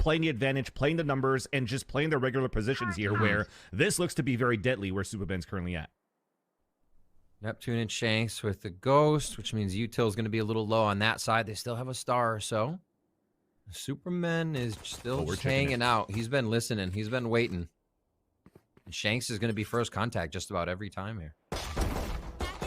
playing the advantage, playing the numbers, and just playing their regular positions here, where this looks to be very deadly where Superman's currently at. Neptune and Shanks with the Ghost, which means Util is going to be a little low on that side. They still have a star or so. Superman is still just hanging out. He's been listening. He's been waiting. And Shanks is going to be first contact just about every time here.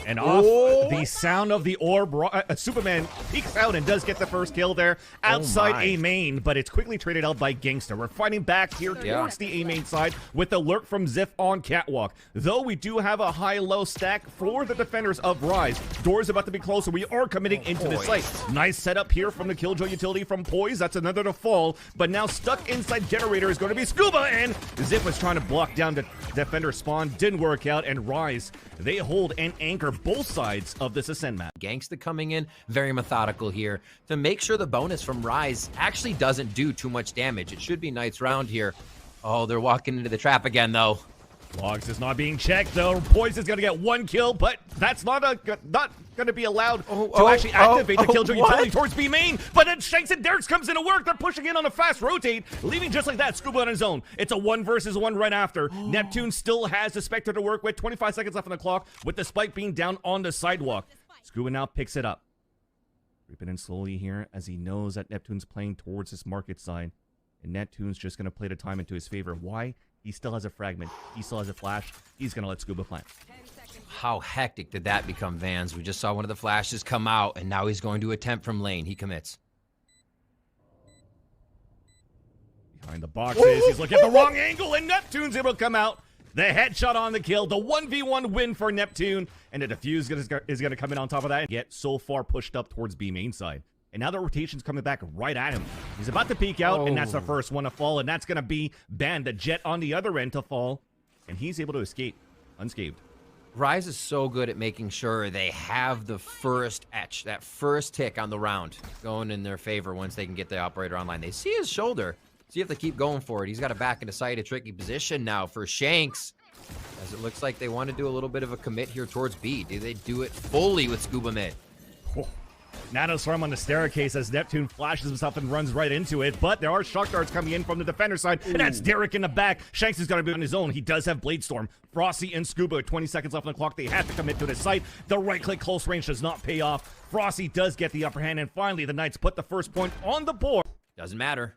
And off the sound of the orb, Superman peeks out and does get the first kill there outside A main, but it's quickly traded out by Gangster. We're fighting back here towards the A main side with the lurk from Ziff on Catwalk. Though we do have a high-low stack for the defenders of Rise. Door's about to be closer. We are committing into the site. Nice setup here from the Killjoy utility from Poise. That's another to fall, but now stuck inside Generator is going to be Scuba, and Ziff was trying to block down the defender spawn. Didn't work out, and Rise, they hold and anchor both sides of this Ascend map. Gangsta coming in, very methodical here to make sure the bonus from Rise actually doesn't do too much damage. It should be Knight's round here. Oh, they're walking into the trap again, though. Logs is not being checked, though. Poise is going to get one kill, but that's not going to be allowed to actually activate the Killjoy utility towards B main. But then Shanks and Derricks comes in to work. They're pushing in on a fast rotate, leaving just like that Scuba on his own. It's a 1 versus 1 right after. Neptune still has the Spectre to work with. 25 seconds left on the clock with the spike being down on the sidewalk. Scuba now picks it up. Creeping in slowly here as he knows that Neptune's playing towards this market side. And Neptune's just going to play the time into his favor. Why? He still has a fragment. He still has a flash. He's going to let Scuba plant. How hectic did that become, Vans? We just saw one of the flashes come out, and now he's going to attempt from lane. He commits. Behind the boxes, he's looking at the wrong angle, and Neptune's able to come out. The headshot on the kill, the 1v1 win for Neptune, and the defuse is going to come in on top of that and get so far pushed up towards B main side. And now the rotation's coming back right at him. He's about to peek out, and that's the first one to fall, and that's going to be Ban, the Jet on the other end to fall, and he's able to escape unscathed. Rise is so good at making sure they have the first etch, that first tick on the round going in their favor once they can get the operator online. They see his shoulder, so you have to keep going for it. He's got to back into sight, a tricky position now for Shanks, as it looks like they want to do a little bit of a commit here towards B. Do they do it fully with Scuba mid? Nanoswarm on the staircase as Neptune flashes himself and runs right into it, but there are shock darts coming in from the defender side, and that's Derrick in the back. Shanks is going to be on his own. He does have Blade Storm. Frosty and Scuba, 20 seconds left on the clock. They have to commit to the site. The right-click close range does not pay off. Frosty does get the upper hand, and finally the Knights put the first point on the board. Doesn't matter.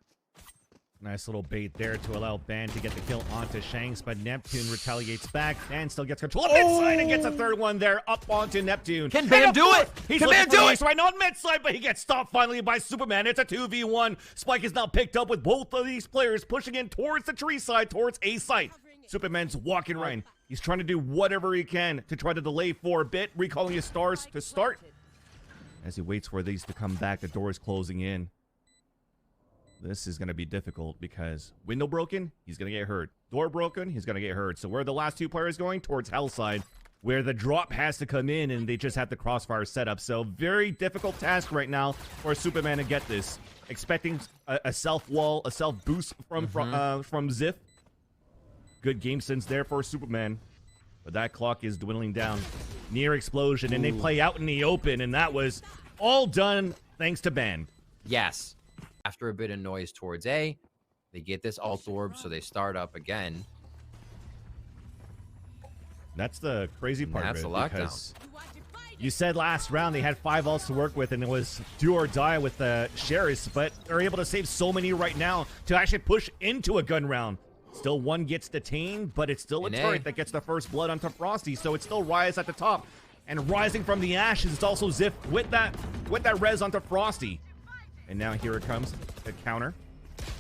Nice little bait there to allow Ban to get the kill onto Shanks, but Neptune retaliates back and still gets control of mid-side and gets a third one there up onto Neptune. Can Ban do it? Can Ban do it? Right on mid-side, but he gets stopped finally by Superman. It's a 2v1. Spike is now picked up with both of these players pushing in towards the tree side, towards A site. Superman's walking right. He's trying to do whatever he can to try to delay for a bit, recalling his stars to start. As he waits for these to come back, the door is closing in. This is going to be difficult because window broken, he's going to get hurt. Door broken, he's going to get hurt. So where are the last two players going? Towards Hell side, where the drop has to come in and they just have the crossfire set up. So very difficult task right now for Superman to get this. Expecting a self-wall, a self-boost from Ziff. Good game sense there for Superman. But that clock is dwindling down. Near explosion, and they play out in the open, and that was all done thanks to Ban. Yes. After a bit of noise towards A, they get this alt orb, so they start up again. That's the crazy part That's of it, the lockdown. because you said last round they had 5 ults to work with, and it was do or die with the Sheriffs, but they're able to save so many right now to actually push into a gun round. Still one gets detained, but it's still a turret that gets the first blood onto Frosty, so it's still Rise at the top. And rising from the ashes, it's also Ziff with that res onto Frosty. And now here it comes, the counter.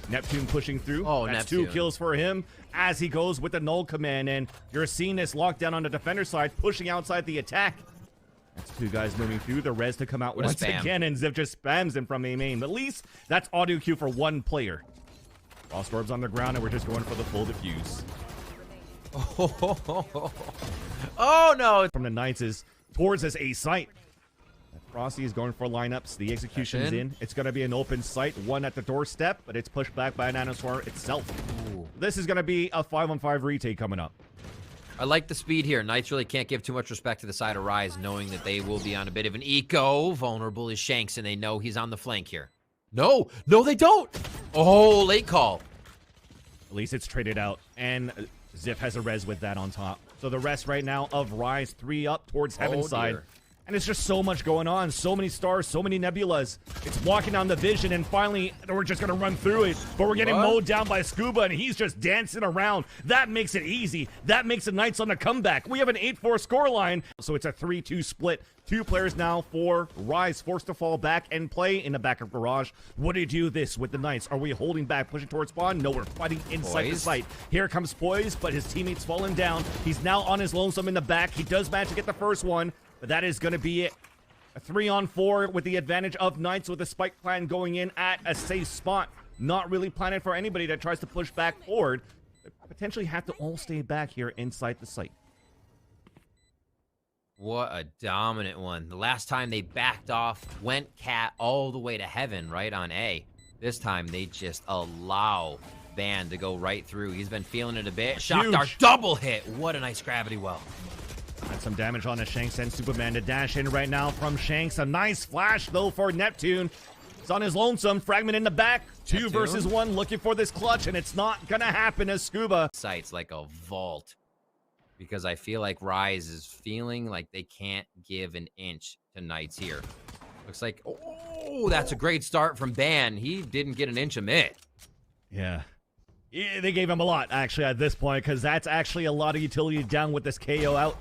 Neptune pushing through. Oh, that's Neptune. 2 kills for him as he goes with the null command. And you're seeing this lockdown on the defender side, pushing outside the attack. That's 2 guys moving through. The res to come out once again, and Ziv just spams him from A main. At least that's audio cue for 1 player. Lost orbs on the ground, and we're just going for the full defuse. Oh no! From the Knights is towards this A site. Frosty is going for lineups. The execution's in. It's going to be an open site. 1 at the doorstep, but it's pushed back by Nanoswarm itself. Ooh. This is going to be a 5-on-5 retake coming up. I like the speed here. Knights really can't give too much respect to the side of Rise, knowing that they will be on a bit of an eco. Vulnerable is Shanks, and they know he's on the flank here. No, they don't. Oh, late call. At least it's traded out, and Ziff has a res with that on top. So the rest right now of Rise, 3 up towards Heaven side. Dear. And it's just so much going on. So many stars, so many nebulas. It's walking down the vision, and finally, we're just going to run through it. But we're getting mowed down by Scuba, and he's just dancing around. That makes it easy. That makes the Knights on the comeback. We have an 8-4 scoreline, so it's a 3-2 split. 2 players now for Rise, forced to fall back and play in the back of Garage. What do you do this with the Knights? Are we holding back, pushing towards spawn? No, we're fighting inside the site. Here comes Poise, but his teammate's fallen down. He's now on his lonesome in the back. He does manage to get the first one, but that is going to be it. A 3-on-4 with the advantage of Knights, with a spike plan going in at a safe spot. Not really planning for anybody that tries to push back forward. They potentially have to all stay back here inside the site. What a dominant one. The last time they backed off, went cat all the way to Heaven, right on A. This time they just allow Van to go right through. He's been feeling it a bit. Shock Dart double hit. What a nice gravity well. Got some damage on the Shanks and Superman to dash in right now from Shanks. A nice flash, though, for Neptune. He's on his lonesome. Fragment in the back. 2 versus 1, looking for this clutch, and it's not going to happen as Scuba. Sights like a vault, because I feel like Rise is feeling like they can't give an inch to Knights here. Looks like, oh, that's a great start from Ban. He didn't get an inch of mid. Yeah, they gave him a lot, actually, at this point, because that's actually a lot of utility down with this KO out.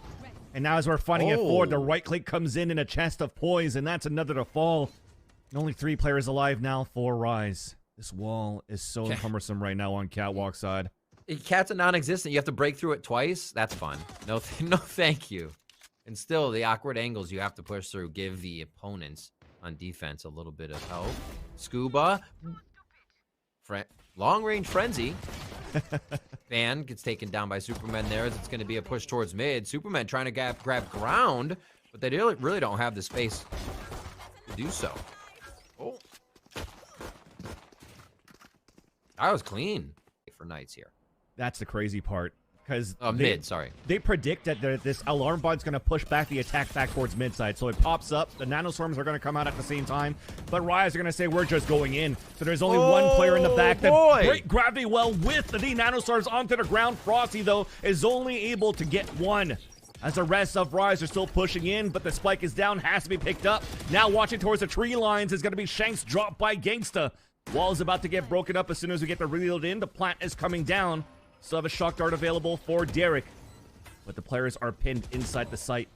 And now as we're fighting it forward, the right click comes in a chest of Poise, and that's another to fall. And only 3 players alive now for Rise. This wall is so cumbersome right now on Catwalk side. Cat's a non-existent. You have to break through it twice. That's fun. No, no, thank you. And still, the awkward angles you have to push through give the opponents on defense a little bit of help. Scuba, long-range frenzy. Van gets taken down by Superman there as it's going to be a push towards mid. Superman trying to grab ground, but they really don't have the space to do so. Oh, that was clean for Knights here. That's the crazy part, because mid, sorry. They predict that this alarm bod's going to push back the attack back towards mid side, so it pops up. The nanoswarms are going to come out at the same time, but Rise are going to say we're just going in. So there's only one player in the back. That great gravity well with the nanoswarms onto the ground. Frosty, though, is only able to get 1. As the rest of Rise are still pushing in, but the spike is down, has to be picked up. Now watching towards the tree lines is going to be Shanks dropped by Gangsta. Wall is about to get broken up as soon as we get the reload in. The plant is coming down. Still have a shock dart available for Derek, but the players are pinned inside the site.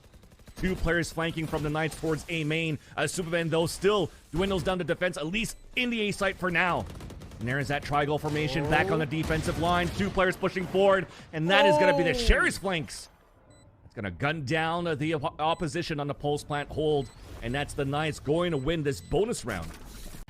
2 players flanking from the Knights towards A main. Superman, though, still dwindles down to defense, at least in the A site for now. And there is that triangle formation back on the defensive line. 2 players pushing forward, and that is going to be the Sherry's flanks. It's going to gun down the opposition on the pulse plant hold, and that's the Knights going to win this bonus round.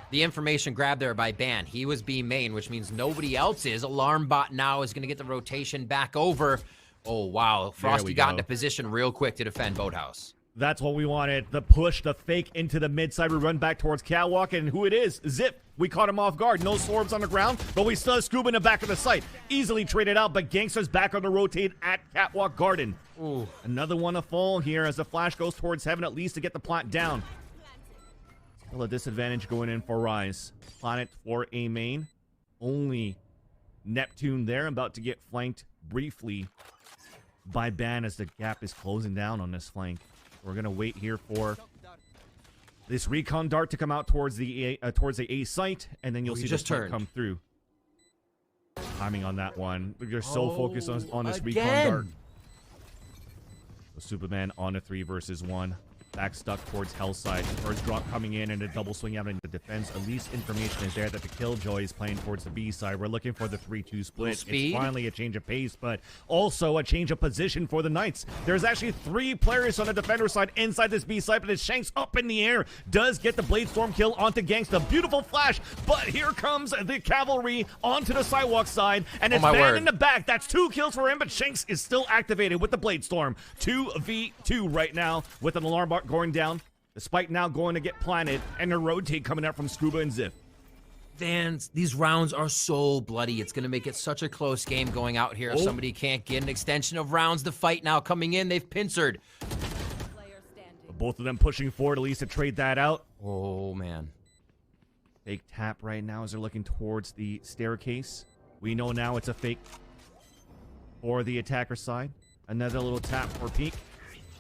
The information grabbed there by Ban. He was B main, which means nobody else is. Alarm bot now is going to get the rotation back over. Oh, wow. Frosty got into position real quick to defend Boathouse. That's what we wanted. The push, the fake into the mid side. We run back towards Catwalk, and who it is? Zip. We caught him off guard. No swarms on the ground, but we still have Scuba in the back of the site. Easily traded out, but Gangster's back on the rotate at Catwalk Garden. Ooh. Another one to fall here as the flash goes towards Heaven, at least to get the plant down. Still a disadvantage going in for Rise. Planet for A main. Only Neptune there, about to get flanked briefly by Ban as the gap is closing down on this flank. We're going to wait here for this recon dart to come out towards the A site, and then you'll see this come through. Timing on that one. You're so focused on this recon dart. So Superman on a 3 versus 1. Back stuck towards Hellside. First drop coming in and a double swing out into defense. At least information is there that the Killjoy is playing towards the B side. We're looking for the 3-2 split. It's finally a change of pace, but also a change of position for the Knights. There's actually 3 players on the defender side inside this B side, but it's Shanks up in the air. Does get the Blade Storm kill onto Gangsta. Beautiful flash, but here comes the cavalry onto the sidewalk side, and it's Van in the back. That's 2 kills for him, but Shanks is still activated with the Blade Storm. 2v2 right now with an alarm bar going down. The spike now going to get planted, and a rotate coming out from Scuba and Ziff. Vans, these rounds are so bloody. It's going to make it such a close game going out here if somebody can't get an extension of rounds. The fight now coming in. They've pincered. Both of them pushing forward, at least to trade that out. Oh, man. Fake tap right now as they're looking towards the staircase. We know now it's a fake for the attacker side. Another little tap for peek.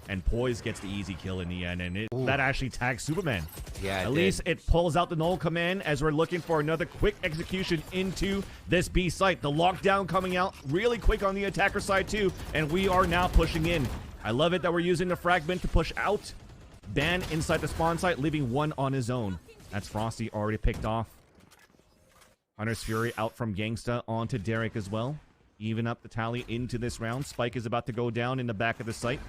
And Poise gets the easy kill in the end, and that actually tags Superman. Yeah, at least it pulls out the null command as we're looking for another quick execution into this B site. The lockdown coming out really quick on the attacker side too, and we are now pushing in. I love it that we're using the fragment to push out. Ban inside the spawn site, leaving one on his own. That's Frosty already picked off. Hunter's Fury out from Gangsta onto Derek as well. Even up the tally into this round. Spike is about to go down in the back of the site.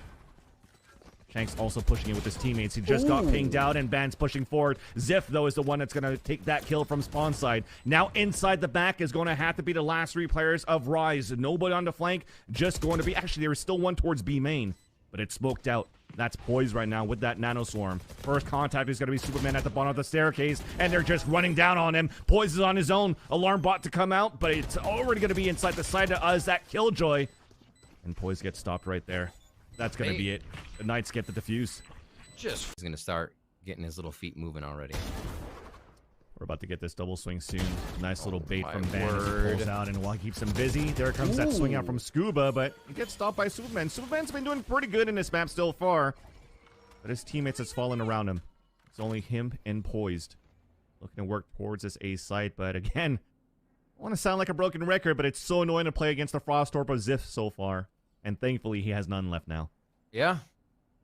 Shanks also pushing it with his teammates. He just got pinged out, and Ban's pushing forward. Ziff, though, is the one that's going to take that kill from spawn side. Now inside the back is going to have to be the last 3 players of Rise. Nobody on the flank, just going to be... Actually, there is still one towards B main, but it's smoked out. That's Poise right now with that Nano Swarm. First contact is going to be Superman at the bottom of the staircase, and they're just running down on him. Poise is on his own. Alarm bot to come out, but it's already going to be inside the side of us. That Killjoy. And Poise gets stopped right there. That's going to be it. The Knights get the defuse. He's going to start getting his little feet moving already. We're about to get this double swing soon. Nice little bait from Ban as he word. pulls out, and while he keeps him busy, there comes that swing out from Scuba, but he gets stopped by Superman. Superman's been doing pretty good in this map still far, but his teammates has fallen around him. It's only him and Poised. Looking to work towards this A site, but again, I want to sound like a broken record, but it's so annoying to play against the Frost Orb of Ziff so far. And thankfully, he has none left now. Yeah.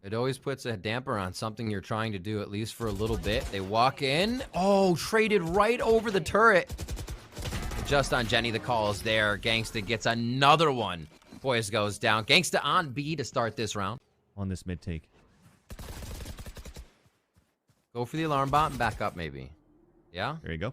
It always puts a damper on something you're trying to do, at least for a little bit. They walk in. Oh, traded right over the turret. Just on Jenny, the call is there. Gangsta gets another one. Poise goes down. Gangsta on B to start this round. On this mid take. Go for the alarm bot and back up, maybe. Yeah? There you go.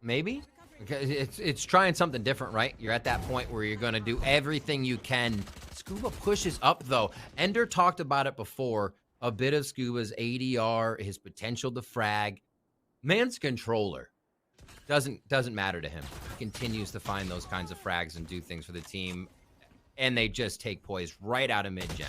Maybe? It's trying something different, right? You're at that point where you're going to do everything you can. Scuba pushes up, though. Ender talked about it before. A bit of Scuba's ADR, his potential to frag. Man's controller. Doesn't matter to him. He continues to find those kinds of frags and do things for the team. And they just take Poise right out of mid-gen.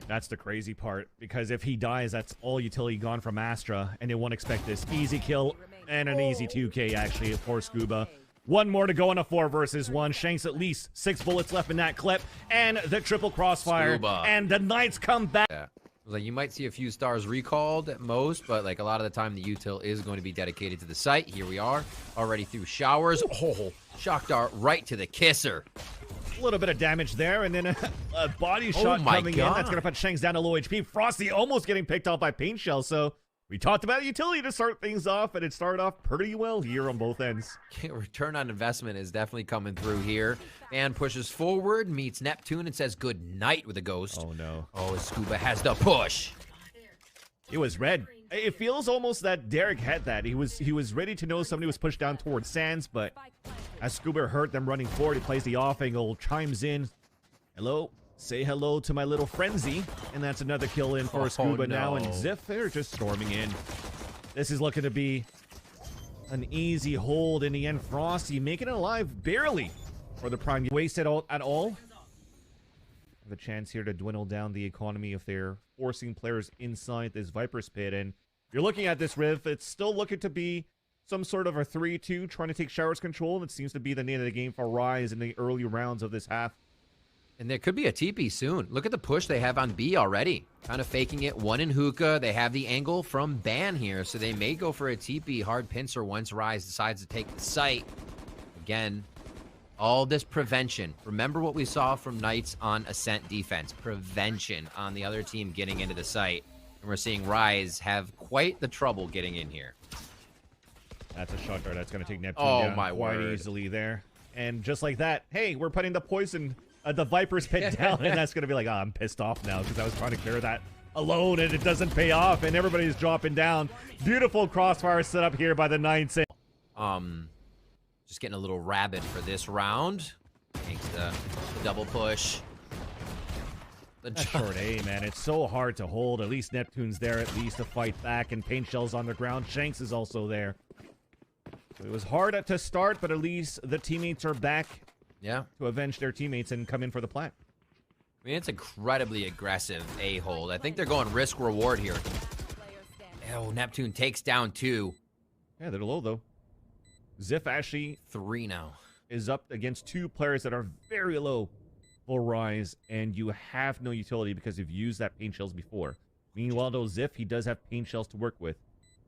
That's the crazy part, because if he dies, that's all utility gone from Astra, and they won't expect this. Easy kill and an easy 2K, actually, for Scuba. One more to go on a 4 versus 1. Shanks at least 6 bullets left in that clip, and the triple crossfire, Scuba. and the Knights come back. Yeah. Like, you might see a few stars recalled at most, but like a lot of the time the util is going to be dedicated to the site. Here we are, already through showers. Oh, shock dart right to the kisser. A little bit of damage there, and then a body shot coming in. That's going to put Shanks down to low HP. Frosty almost getting picked off by Paint Shell, so we talked about utility to start things off, and it started off pretty well here on both ends. Return on investment is definitely coming through here. And pushes forward, meets Neptune, and says good night with a ghost. Oh, no. Oh, Scuba has the push. It was red. It feels almost that Derek had that. He was ready to know somebody was pushed down towards Sands, but as Scuba heard them running forward, he plays the off angle, chimes in. Hello, say hello to my little frenzy, and that's another kill in for Scuba now, and Ziff, they're just storming in. This is looking to be an easy hold in the end. Frosty making it alive barely for the prime. Wasted at all. The chance here to dwindle down the economy if they're forcing players inside this Viper's pit. And you're looking at this Riv, it's still looking to be some sort of a 3-2 trying to take Showers control, and it seems to be the name of the game for Rise in the early rounds of this half. And there could be a TP soon. Look at the push they have on B already. Kind of faking it. One in hookah. They have the angle from Ban here, so they may go for a TP hard pincer once Rise decides to take the site. Again, all this prevention. Remember what we saw from Knights on Ascent defense. Prevention on the other team getting into the site. And we're seeing Rise have quite the trouble getting in here. That's a shot dart. That's going to take Neptune down quite easily there. And just like that, hey, we're putting the poison, the Viper's pit down, and that's going to be like, oh, I'm pissed off now because I was trying to clear that alone, and it doesn't pay off, and everybody's dropping down. Beautiful crossfire set up here by the Knights. Just getting a little rabid for this round. Takes the double push. That short A, man. It's so hard to hold. At least Neptune's there at least to fight back, and Paint Shell's on the ground. Shanks is also there. So it was hard to start, but at least the teammates are back to avenge their teammates and come in for the plant. I mean, it's incredibly aggressive A-hold. I think they're going risk-reward here. Oh, Neptune takes down 2. Yeah, they're low, though. Ziff actually 3 now. is up against 2 players that are very low for Rise, and you have no utility because you've used that pain shells before. Meanwhile, though, Ziff, he does have pain shells to work with.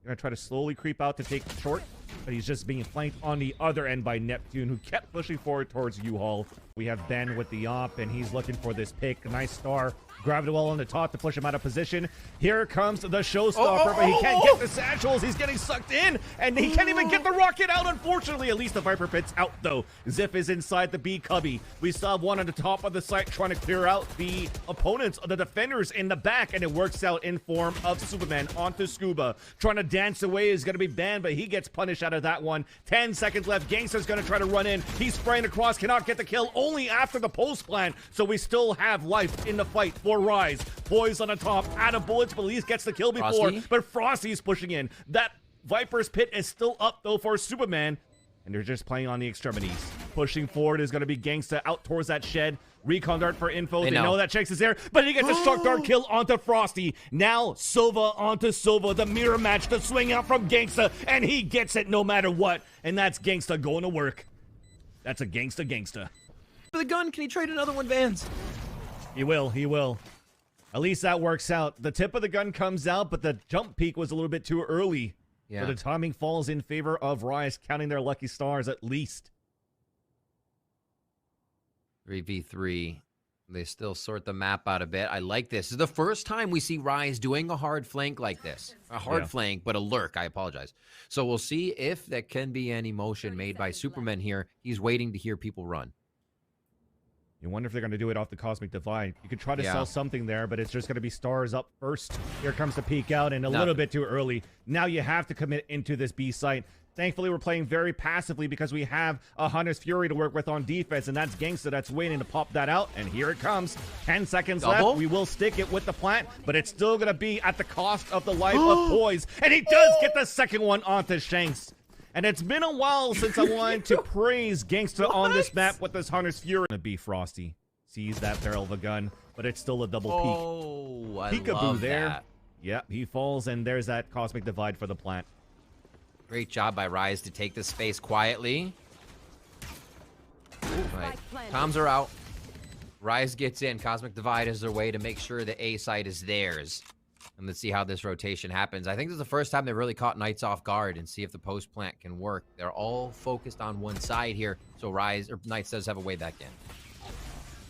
Gonna try to slowly creep out to take short, but he's just being flanked on the other end by Neptune, who kept pushing forward towards U-Haul. We have Ben with the op, and he's looking for this pick. Nice star. Grabbed well on the top to push him out of position. Here comes the showstopper, but he can't get the satchels. He's getting sucked in, and he can't even get the rocket out, unfortunately. At least the Viper Pit's out, though. Ziff is inside the B cubby. We still have one on the top of the site trying to clear out the opponents, the defenders in the back, and it works out in form of Superman onto Scuba. Trying to dance away is going to be banned, but he gets punished out of that one. 10 seconds left. Gangster's going to try to run in. He's spraying across, cannot get the kill, only after the post plant, so we still have life in the fight for Rise. Boys on the top, out of bullets, but at least gets the kill before. Frosty? But Frosty's pushing in. That Viper's Pit is still up, though, for Superman, and they're just playing on the extremities. Pushing forward is going to be Gangsta out towards that shed. Recon dart for info. They know that Shanks is there, but he gets a shock dart kill onto Frosty. Now Sova onto Sova. The mirror match, the swing out from Gangsta, and he gets it no matter what. And that's Gangsta going to work. That's a Gangsta. For the gun, can he trade another one, Vans? He will. At least that works out. The tip of the gun comes out, but the jump peak was a little bit too early. Yeah. So the timing falls in favor of Rise, counting their lucky stars at least. 3v3. They still sort the map out a bit. I like this. This is the first time we see Rise doing a hard flank like this. A hard flank, but a lurk. I apologize. So we'll see if there can be any motion made by Superman here. He's waiting to hear people run. You wonder if they're going to do it off the Cosmic Divide. You could try to sell something there, but it's just going to be stars up first. Here comes the peek out, and a little bit too early. Now you have to commit into this B site. Thankfully, we're playing very passively because we have a Hunter's Fury to work with on defense, and that's Gangsta that's waiting to pop that out, and here it comes. 10 seconds left. We will stick it with the plant, but it's still going to be at the cost of the life of Poise, and he does get the second one onto Shanks. And it's been a while since I wanted to praise Gangsta on this map with this Hunter's Fury. Gonna be Frosty. Sees that barrel of a gun, but it's still a double peek. I Peekaboo love there. that. Yep, he falls, and there's that Cosmic Divide for the plant. Great job by Rise to take this space quietly. Right. Comms are out. Rise gets in. Cosmic Divide is their way to make sure the A site is theirs. And let's see how this rotation happens. I think this is the first time they really caught Knights off guard and see if the post plant can work. They're all focused on one side here, so Knights does have a way back in.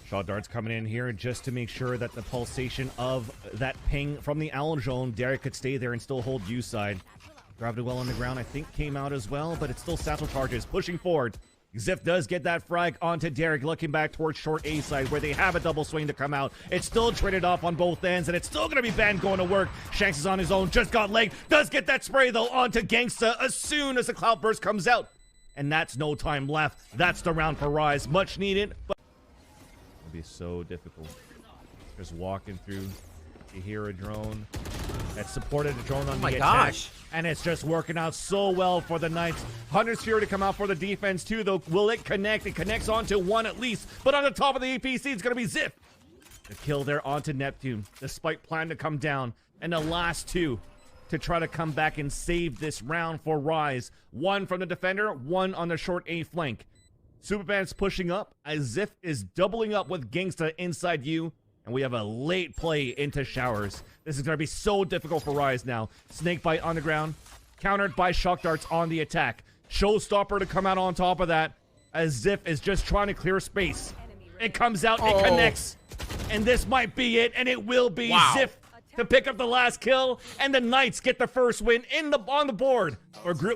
Shot darts coming in here just to make sure that the pulsation of that ping from the Owl Zone, Derek could stay there and still hold U side. Gravity well on the ground, I think, came out as well, but it's still satchel charges pushing forward. Ziff does get that frag onto Derek, looking back towards short A side where they have a double swing to come out. It's still traded off on both ends, and it's still going to be Ben going to work. Shanks is on his own, just got legged. Does get that spray, though, onto Gangsta as soon as the Cloudburst comes out. And that's no time left. That's the round for Rise. Much needed, but it'll be so difficult. Just walking through. You hear a drone. That supported a drone on the attack. And it's just working out so well for the Knights. Hunter's Fury to come out for the defense too, though. Will it connect? It connects onto one at least. But on the top of the APC, it's going to be Ziff. The kill there onto Neptune, despite planning to come down. And the last two to try to come back and save this round for Rise. One from the defender, one on the short A flank. Superman's pushing up as Ziff is doubling up with Gangsta inside you. And we have a late play into Showers. This is going to be so difficult for Rise now. Snakebite on the ground. Countered by shock darts on the attack. Showstopper to come out on top of that. As Ziff is just trying to clear space. It comes out. It connects. And this might be it. And it will be Ziff to pick up the last kill. And the Knights get the first win on the board. Or group.